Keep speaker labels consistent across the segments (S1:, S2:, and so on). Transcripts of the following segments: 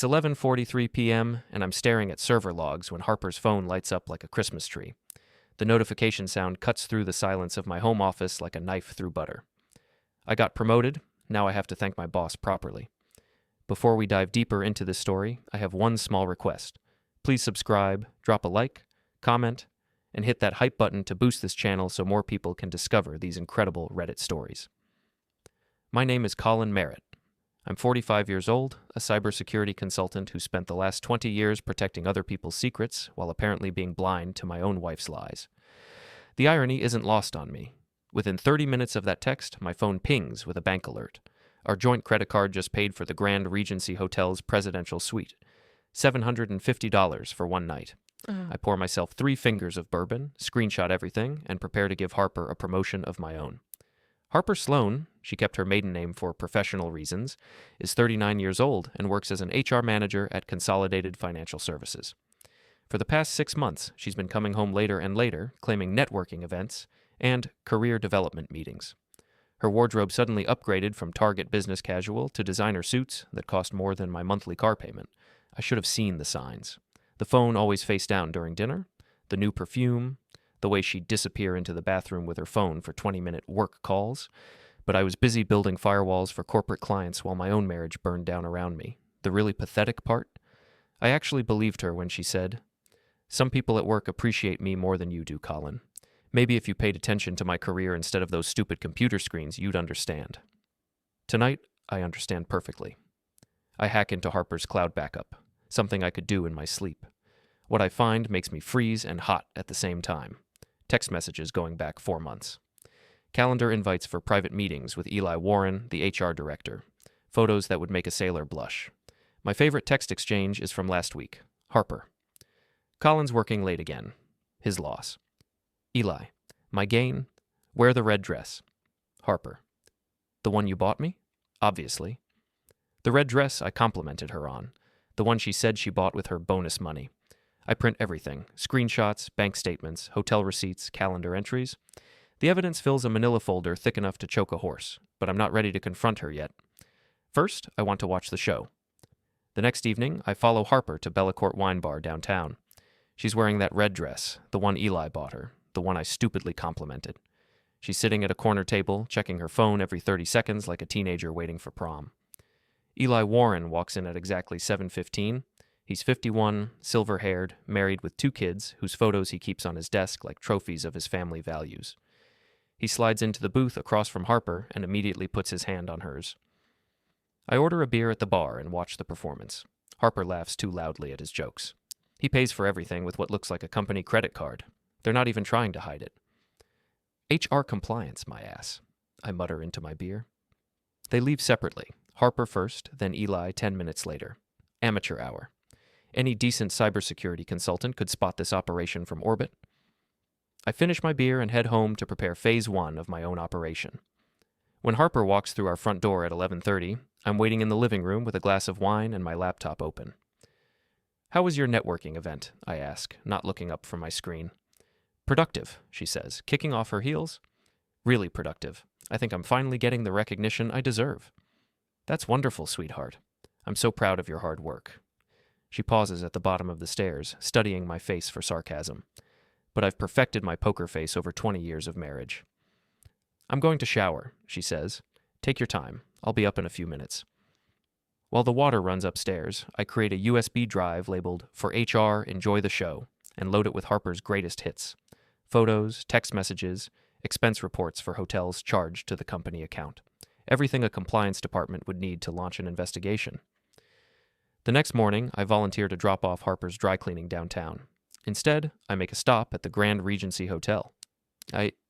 S1: It's 11:43 p.m., and I'm staring at server logs when Harper's phone lights up like a Christmas tree. The notification sound cuts through the silence of my home office like a knife through butter. I got promoted. Now I have to thank my boss properly. Before we dive deeper into this story, I have one small request. Please subscribe, drop a like, comment, and hit that hype button to boost this channel so more people can discover these incredible Reddit stories. My name is Colin Merritt. I'm 45 years old, a cybersecurity consultant who spent the last 20 years protecting other people's secrets while apparently being blind to my own wife's lies. The irony isn't lost on me. Within 30 minutes of that text, my phone pings with a bank alert. Our joint credit card just paid for the Grand Regency Hotel's presidential suite. $750 for one night. I pour myself 3 fingers of bourbon, screenshot everything, and prepare to give Harper a promotion of my own. Harper Sloan, she kept her maiden name for professional reasons, is 39 years old and works as an HR manager at Consolidated Financial Services. For the past 6 months, she's been coming home later and later, claiming networking events and career development meetings. Her wardrobe suddenly upgraded from Target business casual to designer suits that cost more than my monthly car payment. I should have seen the signs. The phone always face down during dinner, the new perfume, the way she'd disappear into the bathroom with her phone for 20-minute work calls. But I was busy building firewalls for corporate clients while my own marriage burned down around me. The really pathetic part? I actually believed her when she said, "Some people at work appreciate me more than you do, Colin. Maybe if you paid attention to my career instead of those stupid computer screens, you'd understand." Tonight, I understand perfectly. I hack into Harper's cloud backup, something I could do in my sleep. What I find makes me freeze and hot at the same time. Text messages going back 4 months. Calendar invites for private meetings with Eli Warren, the HR director. Photos that would make a sailor blush. My favorite text exchange is from last week. Harper. Colin's working late again. His loss. Eli. My gain. Wear the red dress. Harper. The one you bought me? Obviously. The red dress I complimented her on. The one she said she bought with her bonus money. I print everything. Screenshots, bank statements, hotel receipts, calendar entries. The evidence fills a manila folder thick enough to choke a horse, but I'm not ready to confront her yet. First, I want to watch the show. The next evening, I follow Harper to Bellacourt Wine Bar downtown. She's wearing that red dress, the one Eli bought her, the one I stupidly complimented. She's sitting at a corner table, checking her phone every 30 seconds like a teenager waiting for prom. Eli Warren walks in at exactly 7:15. He's 51, silver-haired, married with 2 kids, whose photos he keeps on his desk like trophies of his family values. He slides into the booth across from Harper and immediately puts his hand on hers. I order a beer at the bar and watch the performance. Harper laughs too loudly at his jokes. He pays for everything with what looks like a company credit card. They're not even trying to hide it. HR compliance, my ass, I mutter into my beer. They leave separately. Harper first, then Eli 10 minutes later. Amateur hour. Any decent cybersecurity consultant could spot this operation from orbit. I finish my beer and head home to prepare phase 1 of my own operation. When Harper walks through our front door at 11:30, I'm waiting in the living room with a glass of wine and my laptop open. "How was your networking event?" I ask, not looking up from my screen. "Productive," she says, kicking off her heels. "Really productive. I think I'm finally getting the recognition I deserve." "That's wonderful, sweetheart. I'm so proud of your hard work." She pauses at the bottom of the stairs, studying my face for sarcasm. But I've perfected my poker face over 20 years of marriage. "I'm going to shower," she says. "Take your time. I'll be up in a few minutes." While the water runs upstairs, I create a USB drive labeled "For HR, Enjoy the Show" and load it with Harper's greatest hits. Photos, text messages, expense reports for hotels charged to the company account. Everything a compliance department would need to launch an investigation. The next morning, I volunteer to drop off Harper's dry cleaning downtown. Instead, I make a stop at the Grand Regency Hotel.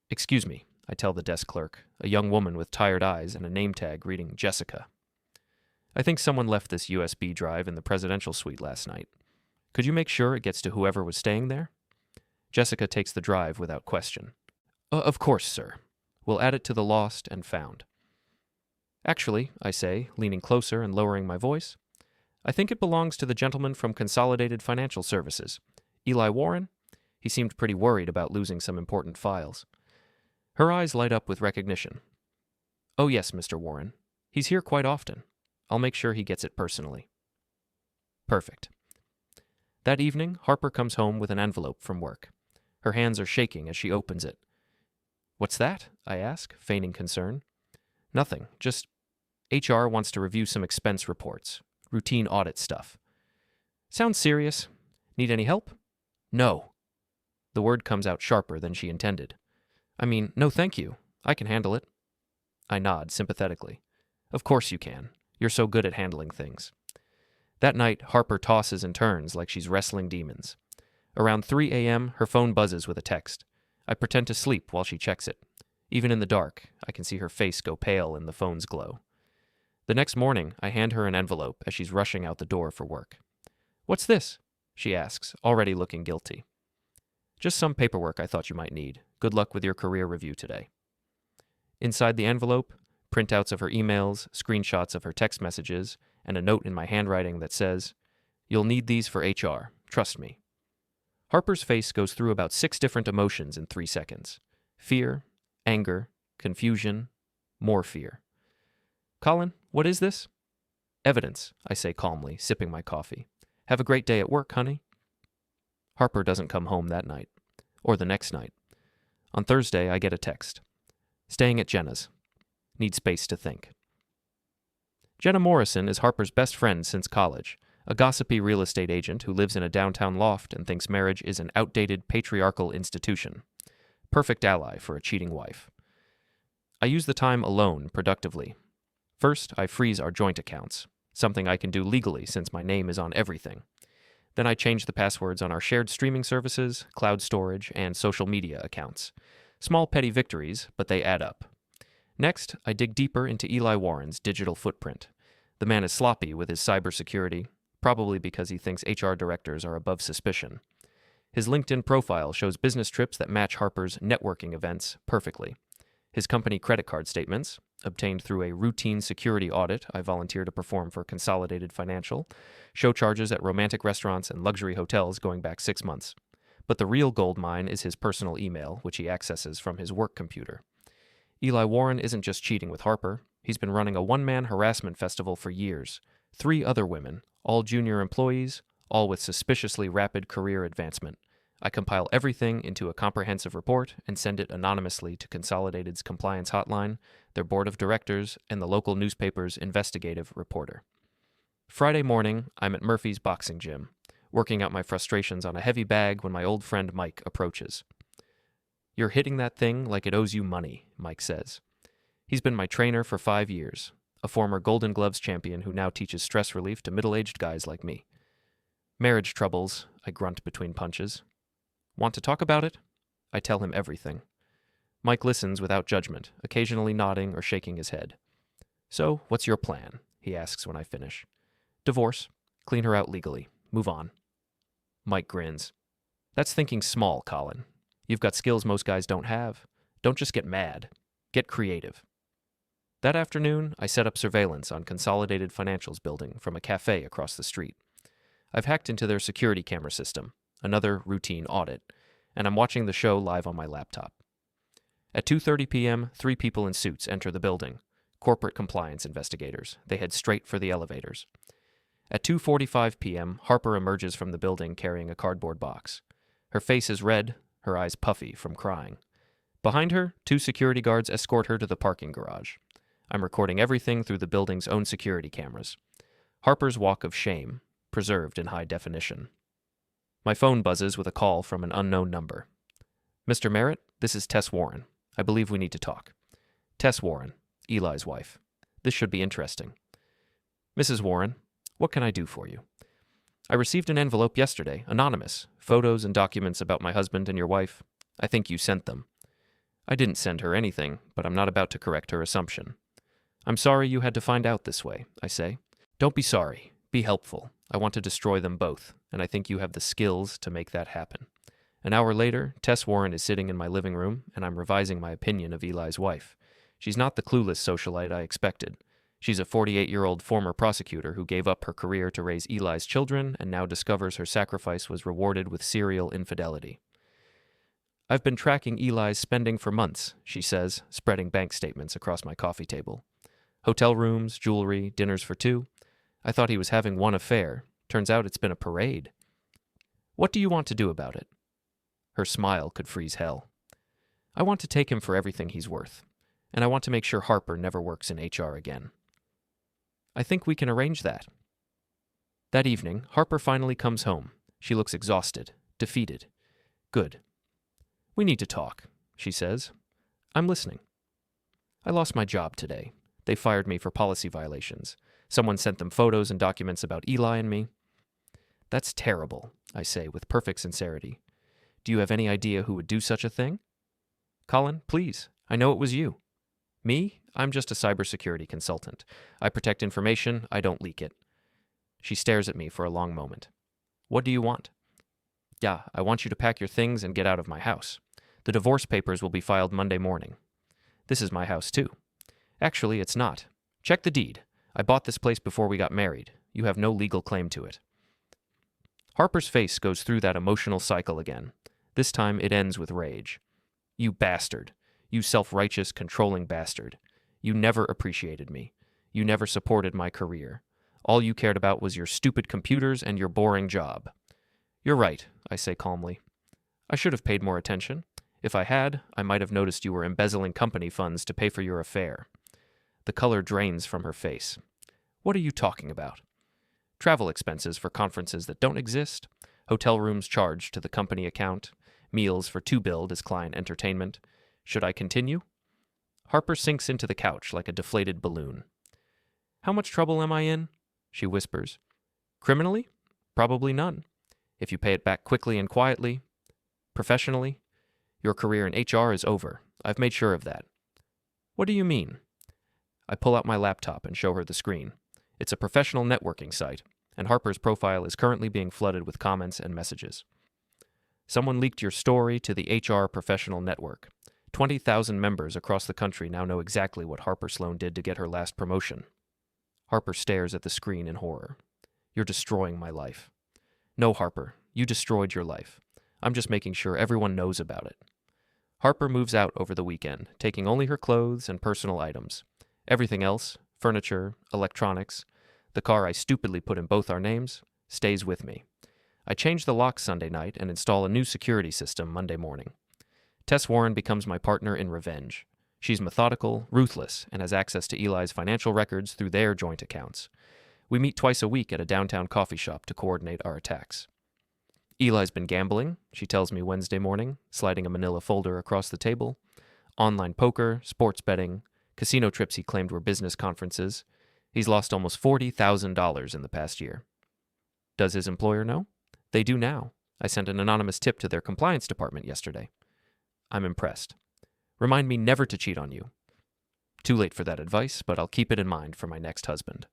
S1: Excuse me, I tell the desk clerk, a young woman with tired eyes and a name tag reading Jessica. "I think someone left this USB drive in the presidential suite last night. Could you make sure it gets to whoever was staying there?" Jessica takes the drive without question. Of course, sir. We'll add it to the lost and found." "Actually," I say, leaning closer and lowering my voice, "I think it belongs to the gentleman from Consolidated Financial Services. Eli Warren? He seemed pretty worried about losing some important files." Her eyes light up with recognition. "Oh yes, Mr. Warren. He's here quite often. I'll make sure he gets it personally." Perfect. That evening, Harper comes home with an envelope from work. Her hands are shaking as she opens it. "What's that?" I ask, feigning concern. "Nothing, just HR wants to review some expense reports. Routine audit stuff." "Sounds serious. Need any help?" "No." The word comes out sharper than she intended. "I mean, no thank you. I can handle it." I nod sympathetically. "Of course you can. You're so good at handling things." That night, Harper tosses and turns like she's wrestling demons. Around 3 a.m., her phone buzzes with a text. I pretend to sleep while she checks it. Even in the dark, I can see her face go pale in the phone's glow. The next morning, I hand her an envelope as she's rushing out the door for work. "What's this?" she asks, already looking guilty. "Just some paperwork I thought you might need. Good luck with your career review today." Inside the envelope, printouts of her emails, screenshots of her text messages, and a note in my handwriting that says, "You'll need these for HR. Trust me." Harper's face goes through about 6 different emotions in 3 seconds. Fear, anger, confusion, more fear. "Colin, what is this?" "Evidence," I say calmly, sipping my coffee. "Have a great day at work, honey." Harper doesn't come home that night, or the next night. On Thursday, I get a text. "Staying at Jenna's. Need space to think." Jenna Morrison is Harper's best friend since college, a gossipy real estate agent who lives in a downtown loft and thinks marriage is an outdated patriarchal institution. Perfect ally for a cheating wife. I use the time alone productively. First, I freeze our joint accounts, something I can do legally since my name is on everything. Then I change the passwords on our shared streaming services, cloud storage, and social media accounts. Small petty victories, but they add up. Next, I dig deeper into Eli Warren's digital footprint. The man is sloppy with his cybersecurity, probably because he thinks HR directors are above suspicion. His LinkedIn profile shows business trips that match Harper's networking events perfectly. His company credit card statements, obtained through a routine security audit I volunteer to perform for Consolidated Financial, show charges at romantic restaurants and luxury hotels going back 6 months. But the real gold mine is his personal email, which he accesses from his work computer. Eli Warren isn't just cheating with Harper. He's been running a one-man harassment festival for years. 3 other women, all junior employees, all with suspiciously rapid career advancement. I compile everything into a comprehensive report and send it anonymously to Consolidated's compliance hotline, their board of directors, and the local newspaper's investigative reporter. Friday morning, I'm at Murphy's boxing gym, working out my frustrations on a heavy bag when my old friend Mike approaches. "You're hitting that thing like it owes you money," Mike says. He's been my trainer for 5 years, a former Golden Gloves champion who now teaches stress relief to middle-aged guys like me. "Marriage troubles," I grunt between punches. "Want to talk about it?" I tell him everything. Mike listens without judgment, occasionally nodding or shaking his head. "So, what's your plan?" he asks when I finish. "Divorce. Clean her out legally. Move on." Mike grins. "That's thinking small, Colin. You've got skills most guys don't have. Don't just get mad. Get creative." That afternoon, I set up surveillance on Consolidated Financial's building from a cafe across the street. I've hacked into their security camera system, another routine audit, and I'm watching the show live on my laptop. At 2:30 p.m., 3 people in suits enter the building, corporate compliance investigators. They head straight for the elevators. At 2:45 p.m., Harper emerges from the building carrying a cardboard box. Her face is red, her eyes puffy from crying. Behind her, 2 security guards escort her to the parking garage. I'm recording everything through the building's own security cameras. Harper's walk of shame, preserved in high definition. My phone buzzes with a call from an unknown number. "Mr. Merritt, this is Tess Warren. I believe we need to talk." Tess Warren, Eli's wife. "This should be interesting." "Mrs. Warren, what can I do for you?" "I received an envelope yesterday, anonymous, photos and documents about my husband and your wife. I think you sent them." I didn't send her anything, but I'm not about to correct her assumption. "I'm sorry you had to find out this way," I say. "Don't be sorry. Be helpful. I want to destroy them both, and I think you have the skills to make that happen." An hour later, Tess Warren is sitting in my living room, and I'm revising my opinion of Eli's wife. She's not the clueless socialite I expected. She's a 48-year-old former prosecutor who gave up her career to raise Eli's children and now discovers her sacrifice was rewarded with serial infidelity. "I've been tracking Eli's spending for months," she says, spreading bank statements across my coffee table. "Hotel rooms, jewelry, dinners for 2. I thought he was having one affair. Turns out it's been a parade. What do you want to do about it? Her smile could freeze hell. I want to take him for everything he's worth, and I want to make sure Harper never works in HR again. I think we can arrange that. That evening, Harper finally comes home. She looks exhausted, defeated. Good. We need to talk, she says. I'm listening. I lost my job today. They fired me for policy violations. Someone sent them photos and documents about Eli and me. That's terrible, I say with perfect sincerity. Do you have any idea who would do such a thing? Colin, please. I know it was you. Me? I'm just a cybersecurity consultant. I protect information, I don't leak it. She stares at me for a long moment. What do you want? Yeah, I want you to pack your things and get out of my house. The divorce papers will be filed Monday morning. This is my house, too. Actually, it's not. Check the deed. I bought this place before we got married. You have no legal claim to it. Harper's face goes through that emotional cycle again. This time it ends with rage. You bastard. You self-righteous, controlling bastard. You never appreciated me. You never supported my career. All you cared about was your stupid computers and your boring job. You're right, I say calmly. I should have paid more attention. If I had, I might have noticed you were embezzling company funds to pay for your affair. The color drains from her face. What are you talking about? Travel expenses for conferences that don't exist, hotel rooms charged to the company account, meals for two billed as client entertainment. Should I continue? Harper sinks into the couch like a deflated balloon. How much trouble am I in? She whispers. Criminally? Probably none. If you pay it back quickly and quietly. Professionally? Your career in HR is over. I've made sure of that. What do you mean? I pull out my laptop and show her the screen. It's a professional networking site, and Harper's profile is currently being flooded with comments and messages. Someone leaked your story to the HR professional network. 20,000 members across the country now know exactly what Harper Sloan did to get her last promotion. Harper stares at the screen in horror. You're destroying my life. No, Harper, you destroyed your life. I'm just making sure everyone knows about it. Harper moves out over the weekend, taking only her clothes and personal items. Everything else, furniture, electronics, the car I stupidly put in both our names, stays with me. I change the locks Sunday night and install a new security system Monday morning. Tess Warren becomes my partner in revenge. She's methodical, ruthless, and has access to Eli's financial records through their joint accounts. We meet twice a week at a downtown coffee shop to coordinate our attacks. Eli's been gambling, she tells me Wednesday morning, sliding a manila folder across the table. Online poker, sports betting, casino trips he claimed were business conferences. He's lost almost $40,000 in the past year. Does his employer know? They do now. I sent an anonymous tip to their compliance department yesterday. I'm impressed. Remind me never to cheat on you. Too late for that advice, but I'll keep it in mind for my next husband.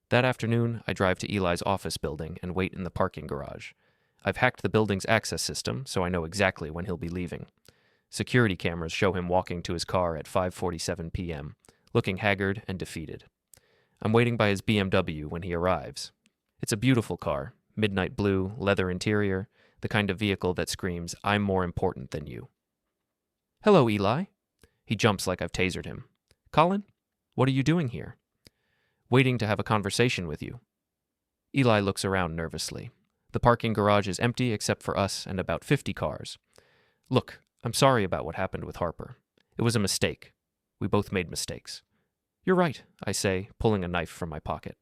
S1: That afternoon, I drive to Eli's office building and wait in the parking garage. I've hacked the building's access system, so I know exactly when he'll be leaving. Security cameras show him walking to his car at 5:47 p.m., looking haggard and defeated. I'm waiting by his BMW when he arrives. It's a beautiful car, midnight blue, leather interior, the kind of vehicle that screams, I'm more important than you. Hello, Eli. He jumps like I've tasered him. Colin, what are you doing here? Waiting to have a conversation with you. Eli looks around nervously. The parking garage is empty except for us and about 50 cars. Look, I'm sorry about what happened with Harper. It was a mistake. We both made mistakes. You're right, I say, pulling a knife from my pocket.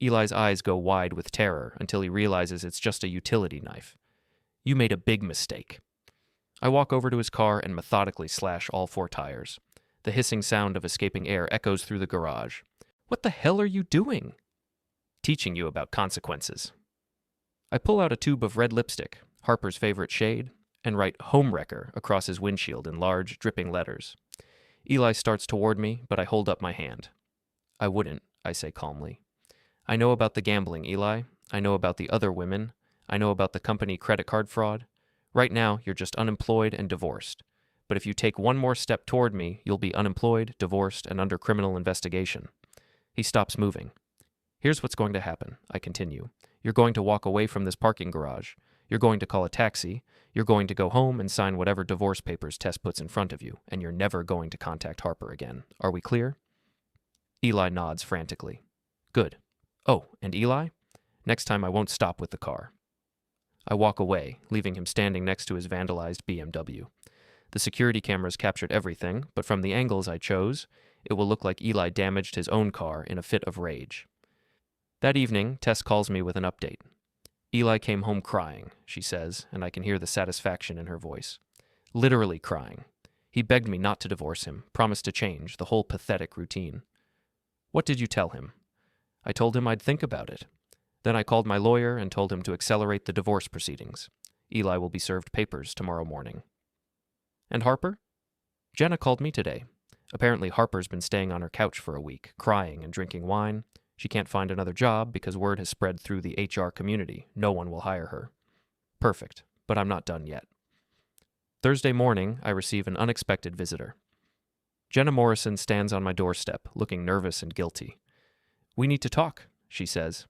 S1: Eli's eyes go wide with terror until he realizes it's just a utility knife. You made a big mistake. I walk over to his car and methodically slash all 4 tires. The hissing sound of escaping air echoes through the garage. What the hell are you doing? Teaching you about consequences. I pull out a tube of red lipstick, Harper's favorite shade, and write Homewrecker across his windshield in large, dripping letters. Eli starts toward me, but I hold up my hand. I wouldn't, I say calmly. I know about the gambling, Eli. I know about the other women. I know about the company credit card fraud. Right now, you're just unemployed and divorced. But if you take one more step toward me, you'll be unemployed, divorced, and under criminal investigation. He stops moving. Here's what's going to happen, I continue. You're going to walk away from this parking garage. You're going to call a taxi. You're going to go home and sign whatever divorce papers Tess puts in front of you, and you're never going to contact Harper again. Are we clear? Eli nods frantically. Good. Oh, and Eli? Next time I won't stop with the car. I walk away, leaving him standing next to his vandalized BMW. The security cameras captured everything, but from the angles I chose, it will look like Eli damaged his own car in a fit of rage. That evening, Tess calls me with an update. Eli came home crying, she says, and I can hear the satisfaction in her voice. Literally crying. He begged me not to divorce him, promised to change, the whole pathetic routine. What did you tell him? I told him I'd think about it. Then I called my lawyer and told him to accelerate the divorce proceedings. Eli will be served papers tomorrow morning. And Harper? Jenna called me today. Apparently Harper's been staying on her couch for a week, crying and drinking wine. She can't find another job because word has spread through the HR community. No one will hire her. Perfect, but I'm not done yet. Thursday morning, I receive an unexpected visitor. Jenna Morrison stands on my doorstep, looking nervous and guilty. We need to talk, she says.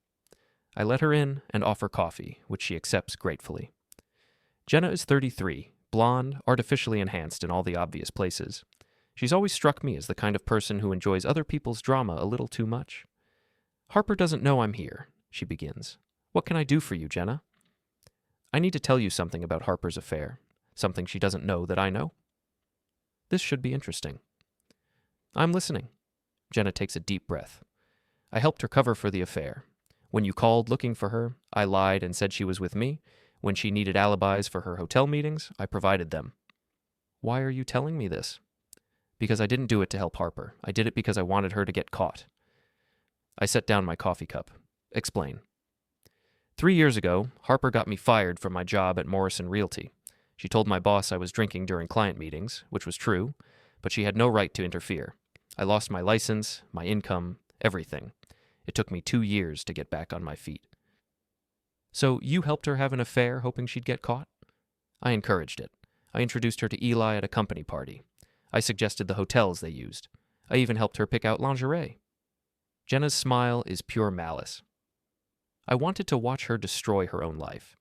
S1: I let her in and offer coffee, which she accepts gratefully. Jenna is 33, blonde, artificially enhanced in all the obvious places. She's always struck me as the kind of person who enjoys other people's drama a little too much. Harper doesn't know I'm here, she begins. What can I do for you, Jenna? I need to tell you something about Harper's affair, something she doesn't know that I know. This should be interesting. I'm listening. Jenna takes a deep breath. I helped her cover for the affair. When you called looking for her, I lied and said she was with me. When she needed alibis for her hotel meetings, I provided them. Why are you telling me this? Because I didn't do it to help Harper. I did it because I wanted her to get caught. I set down my coffee cup. Explain. 3 years ago, Harper got me fired from my job at Morrison Realty. She told my boss I was drinking during client meetings, which was true, but she had no right to interfere. I lost my license, my income, everything. It took me 2 years to get back on my feet. So you helped her have an affair, hoping she'd get caught? I encouraged it. I introduced her to Eli at a company party. I suggested the hotels they used. I even helped her pick out lingerie. Jenna's smile is pure malice. I wanted to watch her destroy her own life.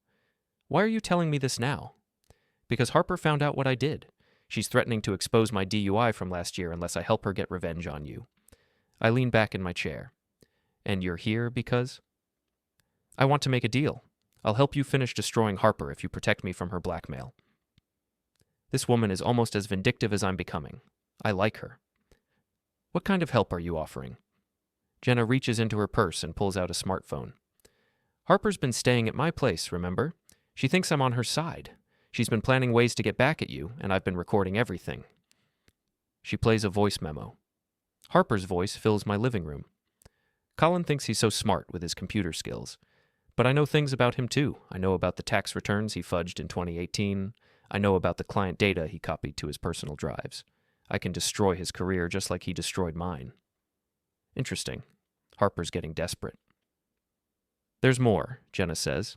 S1: Why are you telling me this now? Because Harper found out what I did. She's threatening to expose my DUI from last year unless I help her get revenge on you. I lean back in my chair. And you're here because? I want to make a deal. I'll help you finish destroying Harper if you protect me from her blackmail. This woman is almost as vindictive as I'm becoming. I like her. What kind of help are you offering? Jenna reaches into her purse and pulls out a smartphone. Harper's been staying at my place, remember? She thinks I'm on her side. She's been planning ways to get back at you, and I've been recording everything. She plays a voice memo. Harper's voice fills my living room. Colin thinks he's so smart with his computer skills. But I know things about him too. I know about the tax returns he fudged in 2018. I know about the client data he copied to his personal drives. I can destroy his career just like he destroyed mine. Interesting. Harper's getting desperate. There's more, Jenna says.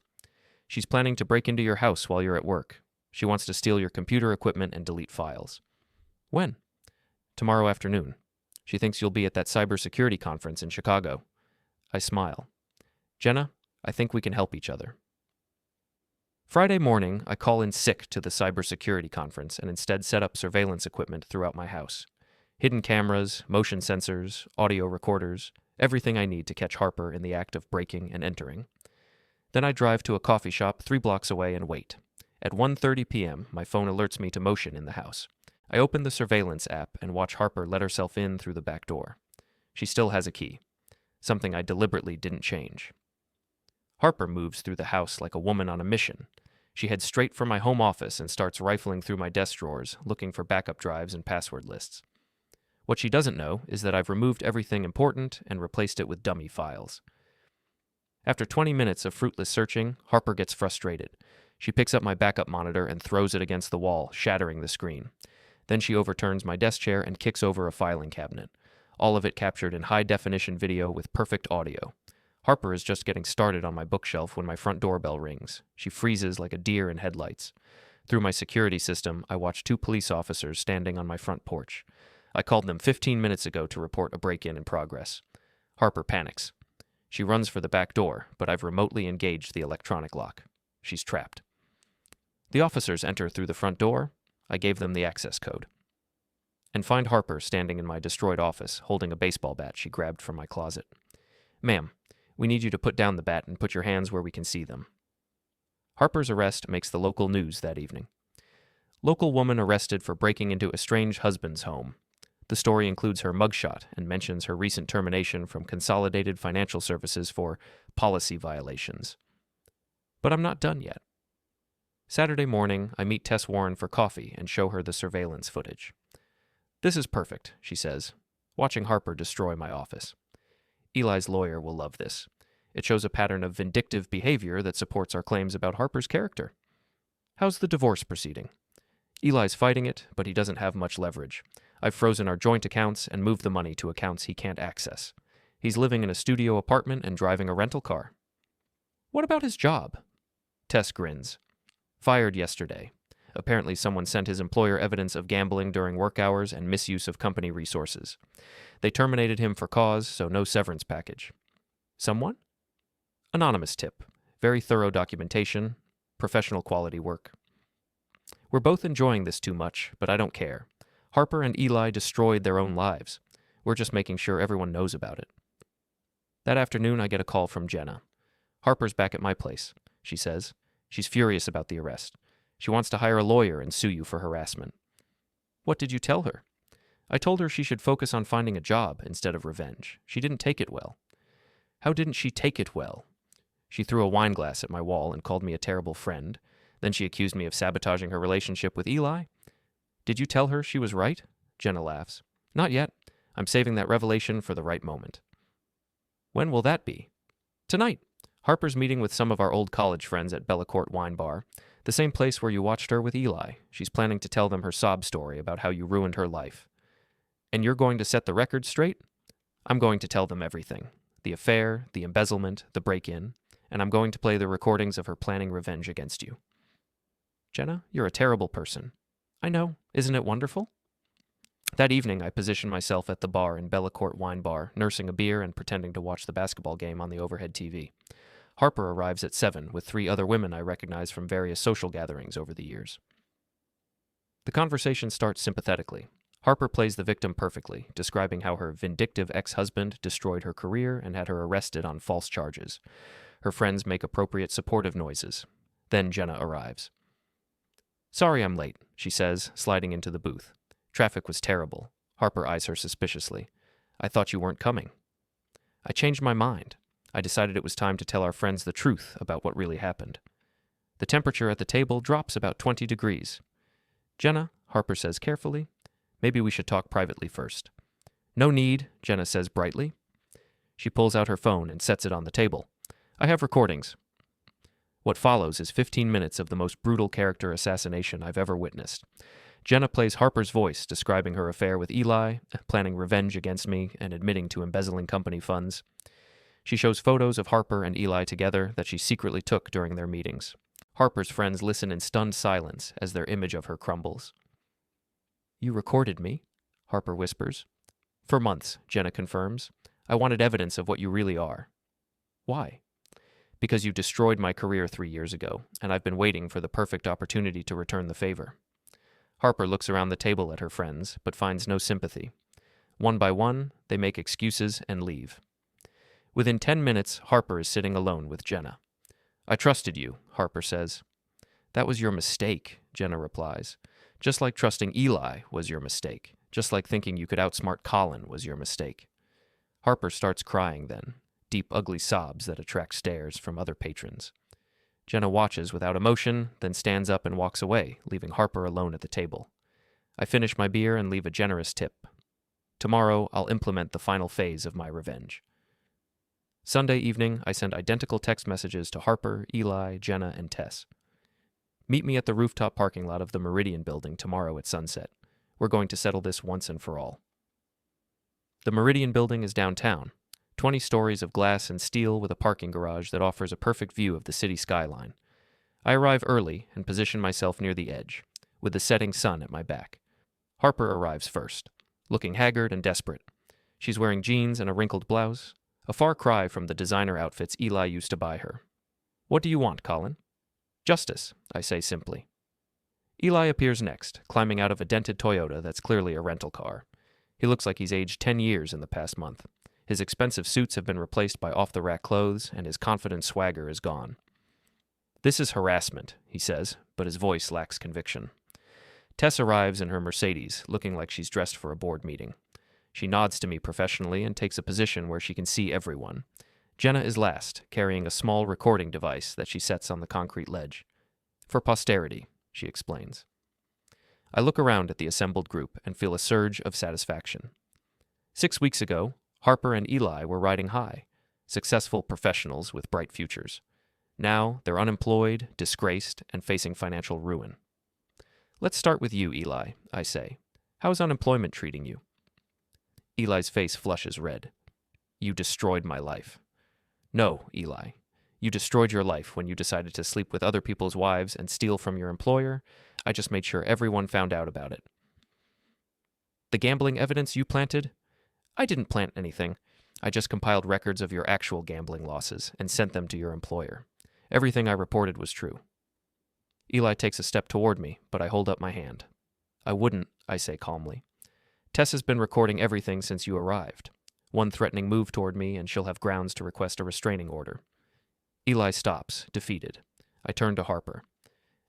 S1: She's planning to break into your house while you're at work. She wants to steal your computer equipment and delete files. When? Tomorrow afternoon. She thinks you'll be at that cybersecurity conference in Chicago. I smile. Jenna, I think we can help each other. Friday morning, I call in sick to the cybersecurity conference and instead set up surveillance equipment throughout my house. Hidden cameras, motion sensors, audio recorders, everything I need to catch Harper in the act of breaking and entering. Then I drive to a coffee shop 3 blocks away and wait. At 1:30 p.m., my phone alerts me to motion in the house. I open the surveillance app and watch Harper let herself in through the back door. She still has a key, something I deliberately didn't change. Harper moves through the house like a woman on a mission. She heads straight for my home office and starts rifling through my desk drawers, looking for backup drives and password lists. What she doesn't know is that I've removed everything important and replaced it with dummy files. After 20 minutes of fruitless searching, Harper gets frustrated. She picks up my backup monitor and throws it against the wall, shattering the screen. Then she overturns my desk chair and kicks over a filing cabinet, all of it captured in high-definition video with perfect audio. Harper is just getting started on my bookshelf when my front doorbell rings. She freezes like a deer in headlights. Through my security system, I watch 2 police officers standing on my front porch. I called them 15 minutes ago to report a break-in in progress. Harper panics. She runs for the back door, but I've remotely engaged the electronic lock. She's trapped. The officers enter through the front door. I gave them the access code. And find Harper standing in my destroyed office, holding a baseball bat she grabbed from my closet. Ma'am, We need you to put down the bat and put your hands where we can see them. Harper's arrest makes the local news that evening. Local woman arrested for breaking into estranged husband's home. The story includes her mugshot and mentions her recent termination from Consolidated Financial Services for policy violations. But I'm not done yet. Saturday morning, I meet Tess Warren for coffee and show her the surveillance footage. This is perfect, she says, watching Harper destroy my office. Eli's lawyer will love this. It shows a pattern of vindictive behavior that supports our claims about Harper's character. How's the divorce proceeding? Eli's fighting it, but he doesn't have much leverage. I've frozen our joint accounts and moved the money to accounts he can't access. He's living in a studio apartment and driving a rental car. What about his job? Tess grins. Fired yesterday. Apparently someone sent his employer evidence of gambling during work hours and misuse of company resources. They terminated him for cause, so no severance package. Someone? Anonymous tip. Very thorough documentation. Professional quality work. We're both enjoying this too much, but I don't care. Harper and Eli destroyed their own lives. We're just making sure everyone knows about it. That afternoon, I get a call from Jenna. Harper's back at my place, she says. She's furious about the arrest. She wants to hire a lawyer and sue you for harassment. What did you tell her? I told her she should focus on finding a job instead of revenge. She didn't take it well. How didn't she take it well? She threw a wine glass at my wall and called me a terrible friend. Then she accused me of sabotaging her relationship with Eli. Did you tell her she was right? Jenna laughs. Not yet. I'm saving that revelation for the right moment. When will that be? Tonight. Harper's meeting with some of our old college friends at Bellacourt Wine Bar, the same place where you watched her with Eli. She's planning to tell them her sob story about how you ruined her life. And you're going to set the record straight? I'm going to tell them everything. The affair, the embezzlement, the break-in, and I'm going to play the recordings of her planning revenge against you. Jenna, you're a terrible person. I know. Isn't it wonderful? That evening, I positioned myself at the bar in Bellacourt Wine Bar, nursing a beer and pretending to watch the basketball game on the overhead TV. Harper arrives at 7 with 3 other women I recognize from various social gatherings over the years. The conversation starts sympathetically. Harper plays the victim perfectly, describing how her vindictive ex-husband destroyed her career and had her arrested on false charges. Her friends make appropriate supportive noises. Then Jenna arrives. Sorry I'm late, she says, sliding into the booth. Traffic was terrible. Harper eyes her suspiciously. I thought you weren't coming. I changed my mind. I decided it was time to tell our friends the truth about what really happened. The temperature at the table drops about 20 degrees. Jenna, Harper says carefully, maybe we should talk privately first. No need, Jenna says brightly. She pulls out her phone and sets it on the table. I have recordings. What follows is 15 minutes of the most brutal character assassination I've ever witnessed. Jenna plays Harper's voice, describing her affair with Eli, planning revenge against me, and admitting to embezzling company funds. She shows photos of Harper and Eli together that she secretly took during their meetings. Harper's friends listen in stunned silence as their image of her crumbles. You recorded me, Harper whispers. For months, Jenna confirms. I wanted evidence of what you really are. Why? Because you destroyed my career 3 years ago, and I've been waiting for the perfect opportunity to return the favor. Harper looks around the table at her friends, but finds no sympathy. One by one, they make excuses and leave. Within 10 minutes, Harper is sitting alone with Jenna. I trusted you, Harper says. That was your mistake, Jenna replies. Just like trusting Eli was your mistake. Just like thinking you could outsmart Colin was your mistake. Harper starts crying then, deep, ugly sobs that attract stares from other patrons. Jenna watches without emotion, then stands up and walks away, leaving Harper alone at the table. I finish my beer and leave a generous tip. Tomorrow, I'll implement the final phase of my revenge. Sunday evening, I send identical text messages to Harper, Eli, Jenna, and Tess. Meet me at the rooftop parking lot of the Meridian building tomorrow at sunset. We're going to settle this once and for all. The Meridian building is downtown, 20 stories of glass and steel with a parking garage that offers a perfect view of the city skyline. I arrive early and position myself near the edge, with the setting sun at my back. Harper arrives first, looking haggard and desperate. She's wearing jeans and a wrinkled blouse, a far cry from the designer outfits Eli used to buy her. What do you want, Colin? Justice, I say simply. Eli appears next, climbing out of a dented Toyota that's clearly a rental car. He looks like he's aged 10 years in the past month. His expensive suits have been replaced by off-the-rack clothes, and his confident swagger is gone. "This is harassment," he says, but his voice lacks conviction. Tess arrives in her Mercedes, looking like she's dressed for a board meeting. She nods to me professionally and takes a position where she can see everyone. Jenna is last, carrying a small recording device that she sets on the concrete ledge. "For posterity," she explains. I look around at the assembled group and feel a surge of satisfaction. 6 weeks ago, Harper and Eli were riding high, successful professionals with bright futures. Now they're unemployed, disgraced, and facing financial ruin. "Let's start with you, Eli," I say. "How's unemployment treating you?" Eli's face flushes red. "You destroyed my life." "No, Eli. You destroyed your life when you decided to sleep with other people's wives and steal from your employer. I just made sure everyone found out about it." "The gambling evidence you planted?" "I didn't plant anything. I just compiled records of your actual gambling losses and sent them to your employer. Everything I reported was true." Eli takes a step toward me, but I hold up my hand. "I wouldn't," I say calmly. "Tess has been recording everything since you arrived. One threatening move toward me, and she'll have grounds to request a restraining order." Eli stops, defeated. I turn to Harper.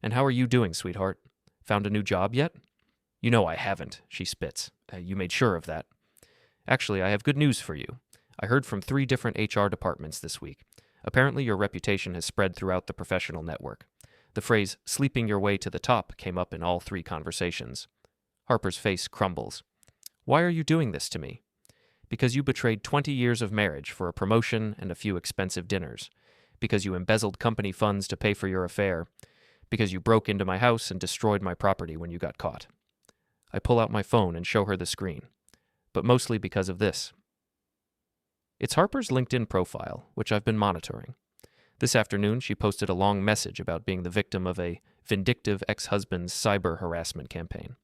S1: "And how are you doing, sweetheart? Found a new job yet?" "You know I haven't," she spits. You made sure of that." "Actually, I have good news for you. I heard from 3 different HR departments this week. Apparently your reputation has spread throughout the professional network. The phrase, 'sleeping your way to the top,' came up in all 3 conversations." Harper's face crumbles. "Why are you doing this to me?" "Because you betrayed 20 years of marriage for a promotion and a few expensive dinners. Because you embezzled company funds to pay for your affair. Because you broke into my house and destroyed my property when you got caught." I pull out my phone and show her the screen. But mostly because of this. It's Harper's LinkedIn profile, which I've been monitoring. This afternoon, she posted a long message about being the victim of a vindictive ex-husband's cyber harassment campaign.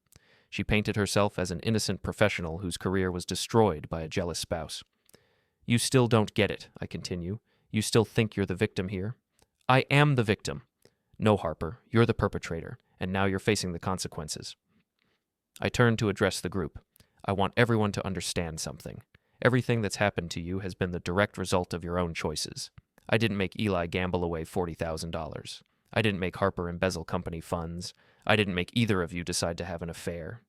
S1: She painted herself as an innocent professional whose career was destroyed by a jealous spouse. "You still don't get it," I continue. "You still think you're the victim here." "I am the victim." "No, Harper, you're the perpetrator, and now you're facing the consequences." I turn to address the group. I want everyone to understand something. Everything that's happened to you has been the direct result of your own choices. I didn't make Eli gamble away $40,000. I didn't make Harper embezzle company funds. I didn't make either of you decide to have an affair.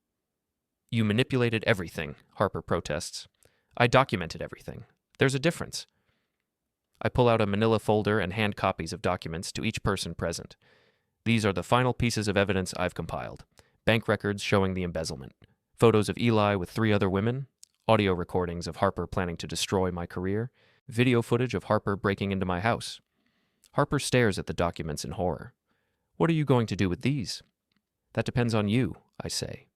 S1: "You manipulated everything," Harper protests. "I documented everything. There's a difference." I pull out a manila folder and hand copies of documents to each person present. "These are the final pieces of evidence I've compiled. Bank records showing the embezzlement. Photos of Eli with 3 other women. Audio recordings of Harper planning to destroy my career. Video footage of Harper breaking into my house." Harper stares at the documents in horror. "What are you going to do with these?" "That depends on you," I say.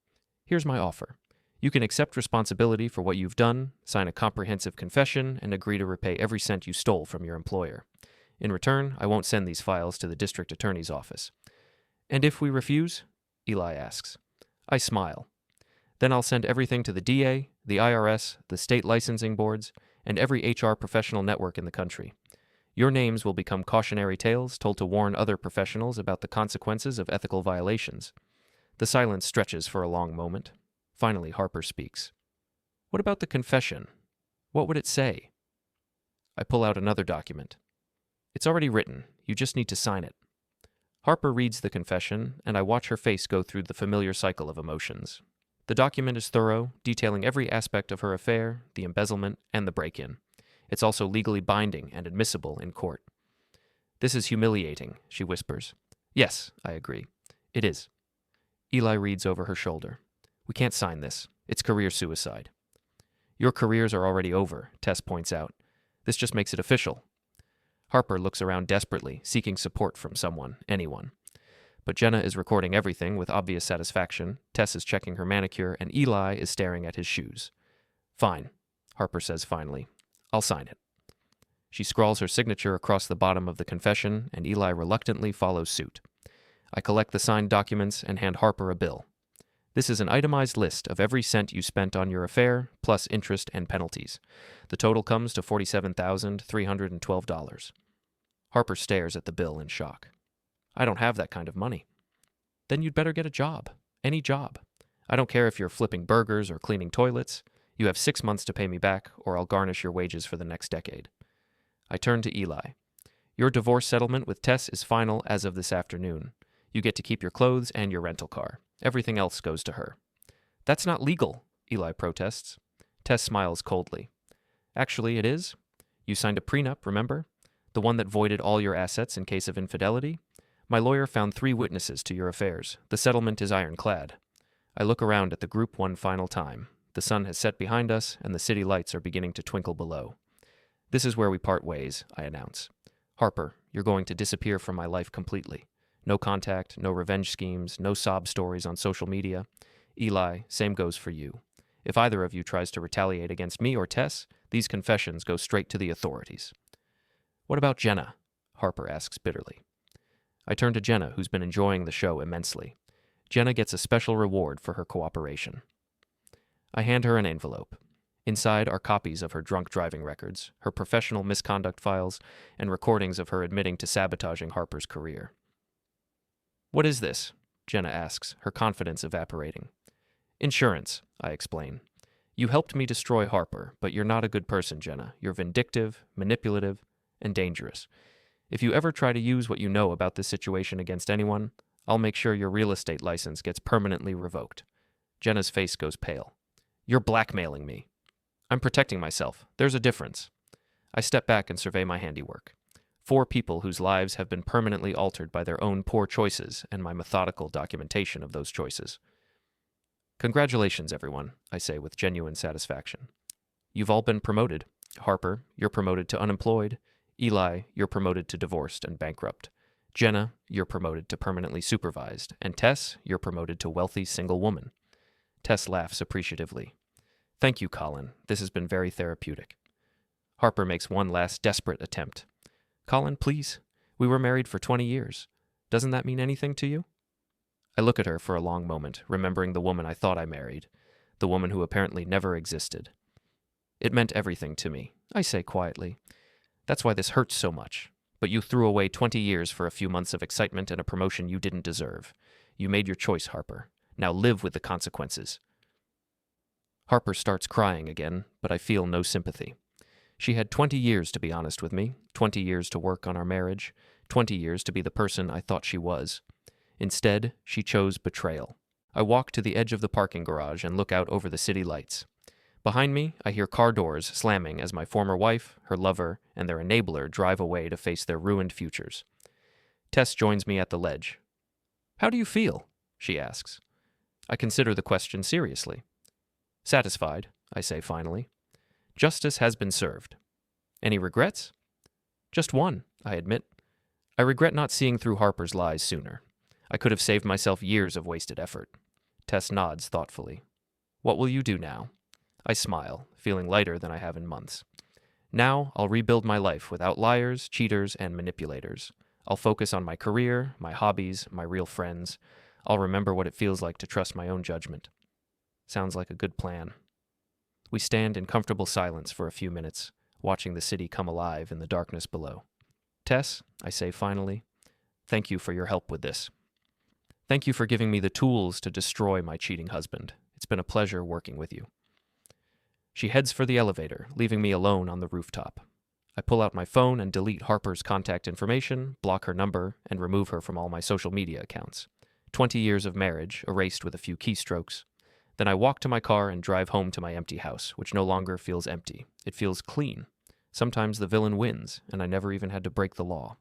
S1: "Here's my offer. You can accept responsibility for what you've done, sign a comprehensive confession, and agree to repay every cent you stole from your employer. In return, I won't send these files to the district attorney's office." "And if we refuse?" Eli asks. I smile. "Then I'll send everything to the DA, the IRS, the state licensing boards, and every HR professional network in the country. Your names will become cautionary tales told to warn other professionals about the consequences of ethical violations." The silence stretches for a long moment. Finally, Harper speaks. "What about the confession? What would it say?" I pull out another document. "It's already written. You just need to sign it." Harper reads the confession, and I watch her face go through the familiar cycle of emotions. The document is thorough, detailing every aspect of her affair, the embezzlement, and the break-in. It's also legally binding and admissible in court. "This is humiliating," she whispers. "Yes," I agree. "It is." Eli reads over her shoulder. "We can't sign this. It's career suicide." "Your careers are already over," Tess points out. "This just makes it official." Harper looks around desperately, seeking support from someone, anyone. But Jenna is recording everything with obvious satisfaction, Tess is checking her manicure, and Eli is staring at his shoes. "Fine," Harper says finally. "I'll sign it." She scrawls her signature across the bottom of the confession, and Eli reluctantly follows suit. I collect the signed documents and hand Harper a bill. "This is an itemized list of every cent you spent on your affair, plus interest and penalties. The total comes to $47,312. Harper stares at the bill in shock. "I don't have that kind of money." "Then you'd better get a job. Any job. I don't care if you're flipping burgers or cleaning toilets. You have 6 months to pay me back, or I'll garnish your wages for the next decade. I turn to Eli. Your divorce settlement with Tess is final as of this afternoon. You get to keep your clothes and your rental car. Everything else goes to her. That's not legal, Eli protests. Tess smiles coldly. Actually, it is. You signed a prenup, remember? The one that voided all your assets in case of infidelity? My lawyer found 3 witnesses to your affairs. The settlement is ironclad. I look around at the group one final time. The sun has set behind us, and the city lights are beginning to twinkle below. This is where we part ways, I announce. Harper, you're going to disappear from my life completely. No contact, no revenge schemes, no sob stories on social media. Eli, same goes for you. If either of you tries to retaliate against me or Tess, these confessions go straight to the authorities. What about Jenna? Harper asks bitterly. I turn to Jenna, who's been enjoying the show immensely. Jenna gets a special reward for her cooperation. I hand her an envelope. Inside are copies of her drunk driving records, her professional misconduct files, and recordings of her admitting to sabotaging Harper's career. What is this? Jenna asks, her confidence evaporating. Insurance, I explain. You helped me destroy Harper, but you're not a good person, Jenna. You're vindictive, manipulative, and dangerous. If you ever try to use what you know about this situation against anyone, I'll make sure your real estate license gets permanently revoked. Jenna's face goes pale. You're blackmailing me. I'm protecting myself. There's a difference. I step back and survey my handiwork. 4 people whose lives have been permanently altered by their own poor choices and my methodical documentation of those choices. Congratulations, everyone, I say with genuine satisfaction. You've all been promoted. Harper, you're promoted to unemployed. Eli, you're promoted to divorced and bankrupt. Jenna, you're promoted to permanently supervised. And Tess, you're promoted to wealthy single woman. Tess laughs appreciatively. Thank you, Colin. This has been very therapeutic. Harper makes one last desperate attempt. Colin, please. We were married for 20 years. Doesn't that mean anything to you? I look at her for a long moment, remembering the woman I thought I married, the woman who apparently never existed. It meant everything to me, I say quietly. That's why this hurts so much. But you threw away 20 years for a few months of excitement and a promotion you didn't deserve. You made your choice, Harper. Now live with the consequences. Harper starts crying again, but I feel no sympathy. She had 20 years to be honest with me, 20 years to work on our marriage, 20 years to be the person I thought she was. Instead, she chose betrayal. I walk to the edge of the parking garage and look out over the city lights. Behind me, I hear car doors slamming as my former wife, her lover, and their enabler drive away to face their ruined futures. Tess joins me at the ledge. How do you feel? She asks. I consider the question seriously. Satisfied, I say finally. Justice has been served. Any regrets? Just one, I admit. I regret not seeing through Harper's lies sooner. I could have saved myself years of wasted effort. Tess nods thoughtfully. What will you do now? I smile, feeling lighter than I have in months. Now I'll rebuild my life without liars, cheaters, and manipulators. I'll focus on my career, my hobbies, my real friends. I'll remember what it feels like to trust my own judgment. Sounds like a good plan. We stand in comfortable silence for a few minutes, watching the city come alive in the darkness below. Tess, I say finally, thank you for your help with this. Thank you for giving me the tools to destroy my cheating husband. It's been a pleasure working with you. She heads for the elevator, leaving me alone on the rooftop. I pull out my phone and delete Harper's contact information, block her number, and remove her from all my social media accounts. 20 years of marriage, erased with a few keystrokes. Then I walk to my car and drive home to my empty house, which no longer feels empty. It feels clean. Sometimes the villain wins, and I never even had to break the law.